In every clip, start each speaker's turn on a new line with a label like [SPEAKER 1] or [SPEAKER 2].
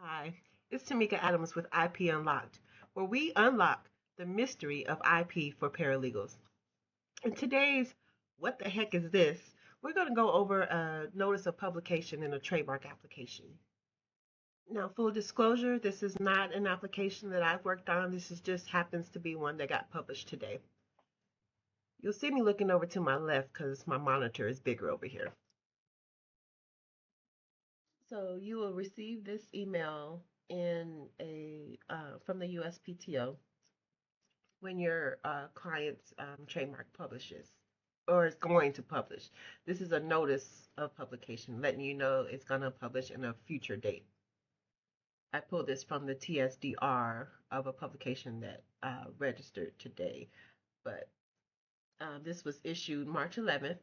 [SPEAKER 1] Hi, it's Tamika Adams with IP Unlocked, where we unlock the mystery of IP for paralegals. In today's What the Heck is This? We're going to go over a notice of publication in a trademark application. Now, full disclosure, this is not an application that I've worked on. This is just happens to be one that got published today. You'll see me looking over to my left because my monitor is bigger over here. So you will receive this email in a from the USPTO when your client's trademark publishes or is going to publish. This is a notice of publication letting you know it's going to publish in a future date. I pulled this from the TSDR of a publication that registered today, but this was issued March 11th.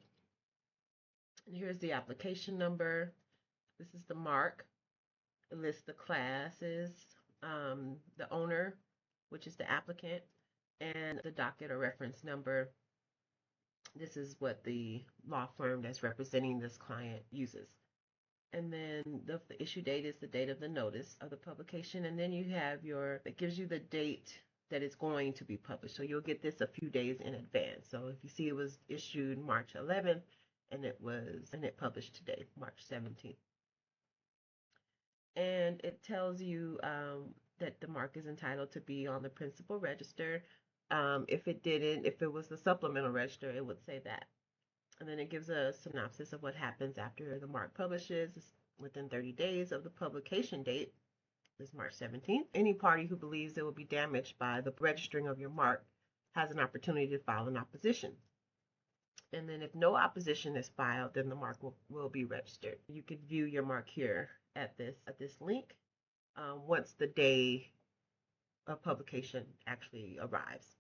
[SPEAKER 1] And here's the application number. This is the mark. It lists the classes, the owner, which is the applicant, and the docket or reference number. This is what the law firm that's representing this client uses. And then the issue date is the date of the notice of the publication. And then you have it gives you the date that it's going to be published. So you'll get this a few days in advance. So if you see it was issued March 11th and it published today, March 17th. And it tells you that the mark is entitled to be on the principal register. If it was the supplemental register, it would say that. And then it gives a synopsis of what happens after the mark publishes within 30 days of the publication date, is March 17th. Any party who believes it will be damaged by the registering of your mark has an opportunity to file an opposition. And then if no opposition is filed, then the mark will be registered. You could view your mark here at this link once the day of publication actually arrives.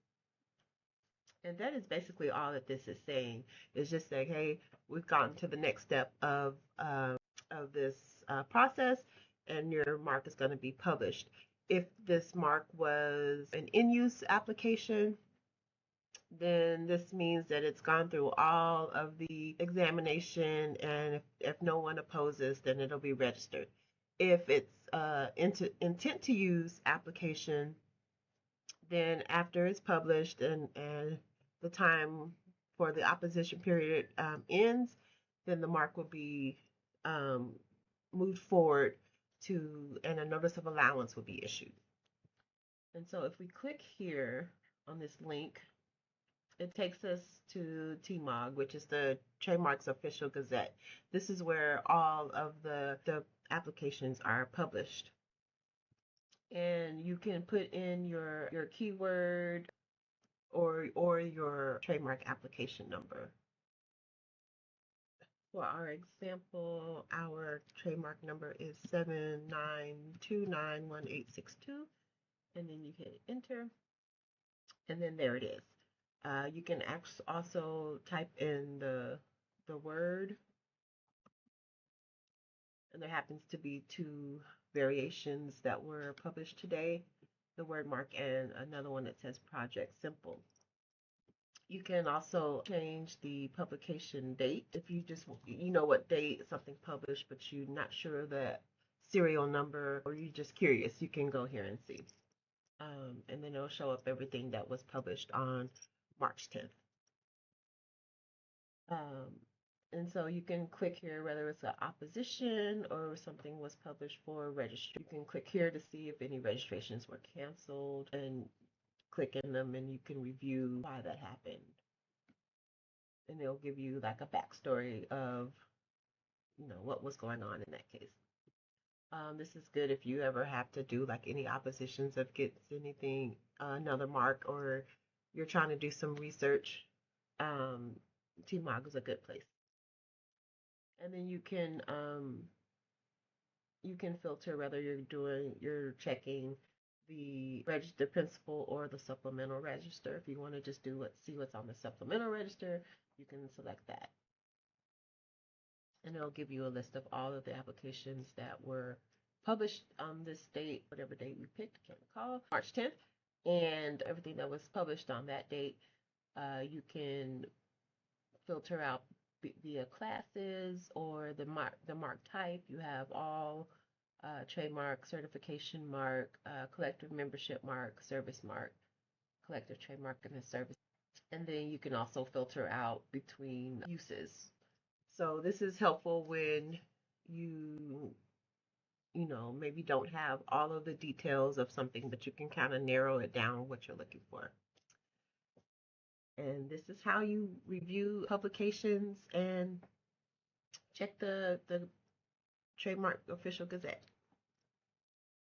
[SPEAKER 1] And that is basically all that this is saying. It's just saying, hey, we've gotten to the next step of this process, and your mark is going to be published. If this mark was an in-use application, then this means that it's gone through all of the examination, and if no one opposes, then it'll be registered. If it's intent to use application, then after it's published and the time for the opposition period ends, then the mark will be moved forward and a notice of allowance will be issued. And so if we click here on this link, it takes us to TMOG, which is the Trademark's Official Gazette. This is where all of the applications are published. And you can put in your keyword or your trademark application number. For our example, our trademark number is 79291862, and then you hit enter, and then there it is. You can also type in the word, and there happens to be two variations that were published today, the word mark and another one that says Project Simple. You can also change the publication date if you know what date something published, but you're not sure the serial number or you're just curious. You can go here and see. And then it'll show up everything that was published on March 10th. And so you can click here whether it's an opposition or something was published for registry. You can click here to see if any registrations were canceled and click in them, and you can review why that happened. And they'll give you like a backstory of, what was going on in that case. This is good if you ever have to do like any oppositions of gets anything, another mark, or you're trying to do some research. TMOG is a good place. And then you can filter whether you're checking the register principal or the supplemental register. If you want to just see what's on the supplemental register, you can select that. And it'll give you a list of all of the applications that were published on this date, whatever date we picked, can't recall, March 10th, and everything that was published on that date. You can filter out via classes or the mark type. You have all trademark, certification mark, collective membership mark, service mark, collective trademark, and a service. And then you can also filter out between uses. So this is helpful when you maybe don't have all of the details of something, but you can kind of narrow it down what you're looking for. And this is how you review publications and check the Trademark Official Gazette.